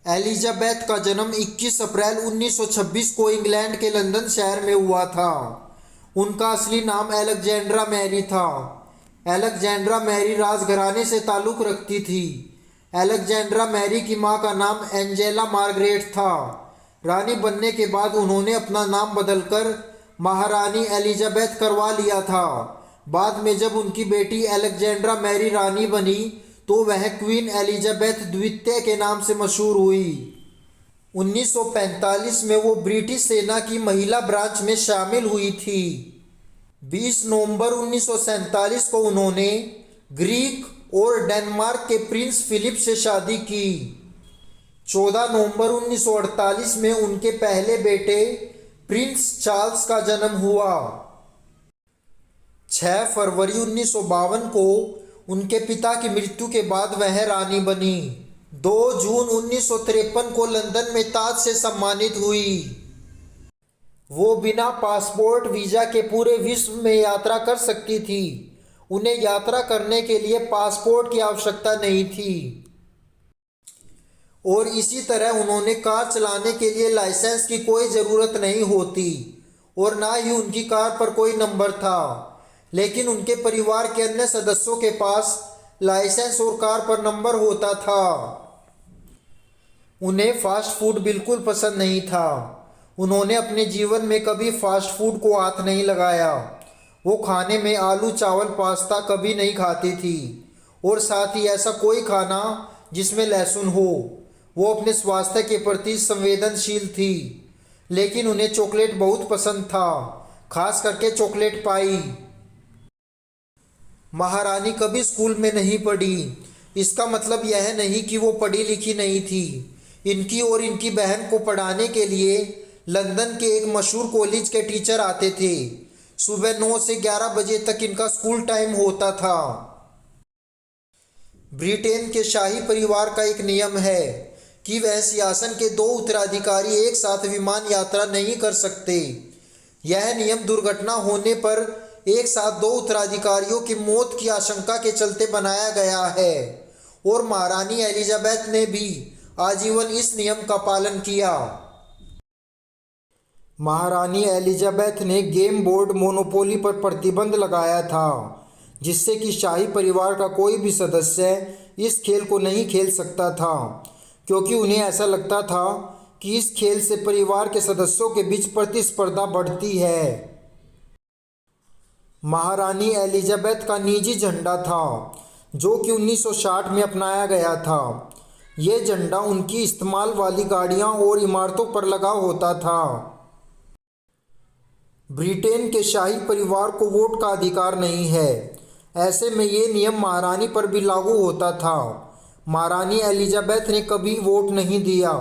Elizabeth का जन्म 21 अप्रैल 1926 को इंग्लैंड के लंदन शहर में हुआ था। उनका असली नाम अलेक्जेंड्रा मैरी था। अलेक्जेंड्रा मैरी राजघराने से ताल्लुक़ रखती थी। अलेक्जेंड्रा मैरी की मां का नाम एंजेला मार्गरेट था। रानी बनने के बाद उन्होंने अपना नाम बदलकर महारानी एलिजाबेथ करवा लिया था। बाद में जब उनकी बेटी अलेक्जेंड्रा मैरी रानी बनी तो वह क्वीन एलिजाबेथ द्वितीय के नाम से मशहूर हुई। 1945 में वो ब्रिटिश सेना की महिला ब्रांच में शामिल हुई थी। 20 नवंबर 1947 को उन्होंने ग्रीक और डेनमार्क के प्रिंस फिलिप से शादी की। 14 नवंबर 1948 में उनके पहले बेटे प्रिंस चार्ल्स का जन्म हुआ। 6 फरवरी 1952 को उनके पिता की मृत्यु के बाद वह रानी बनी। 2 जून 1953 को लंदन में ताज से सम्मानित हुई। वो बिना पासपोर्ट वीज़ा के पूरे विश्व में यात्रा कर सकती थी। उन्हें यात्रा करने के लिए पासपोर्ट की आवश्यकता नहीं थी और इसी तरह उन्होंने कार चलाने के लिए लाइसेंस की कोई ज़रूरत नहीं होती और ना ही उनकी कार पर कोई नंबर था। लेकिन उनके परिवार के अन्य सदस्यों के पास लाइसेंस और कार पर नंबर होता था। उन्हें फास्ट फूड बिल्कुल पसंद नहीं था। उन्होंने अपने जीवन में कभी फास्ट फूड को हाथ नहीं लगाया। वो खाने में आलू चावल पास्ता कभी नहीं खाती थी और साथ ही ऐसा कोई खाना जिसमें लहसुन हो। वो अपने स्वास्थ्य के प्रति संवेदनशील थी। लेकिन उन्हें चॉकलेट बहुत पसंद था, खास करके चॉकलेट पाई। महारानी कभी स्कूल में नहीं पढ़ी। इसका मतलब यह नहीं कि वो पढ़ी लिखी नहीं थी। इनकी और इनकी बहन को पढ़ाने के लिए लंदन के एक मशहूर कॉलेज के टीचर आते थे। सुबह 9 से 11 बजे तक इनका स्कूल टाइम होता था। ब्रिटेन के शाही परिवार का एक नियम है कि वह सिंहासन के 2 उत्तराधिकारी एक साथ विमान यात्रा नहीं कर सकते। यह नियम दुर्घटना होने पर एक साथ 2 उत्तराधिकारियों की मौत की आशंका के चलते बनाया गया है और महारानी एलिजाबेथ ने भी आजीवन इस नियम का पालन किया। महारानी एलिजाबेथ ने गेम बोर्ड मोनोपोली पर प्रतिबंध लगाया था, जिससे कि शाही परिवार का कोई भी सदस्य इस खेल को नहीं खेल सकता था, क्योंकि उन्हें ऐसा लगता था कि इस खेल से परिवार के सदस्यों के बीच प्रतिस्पर्धा बढ़ती है। महारानी एलिजाबेथ का निजी झंडा था, जो कि 1960 में अपनाया गया था। ये झंडा उनकी इस्तेमाल वाली गाड़ियां और इमारतों पर लगा होता था। ब्रिटेन के शाही परिवार को वोट का अधिकार नहीं है। ऐसे में ये नियम महारानी पर भी लागू होता था। महारानी एलिजाबेथ ने कभी वोट नहीं दिया।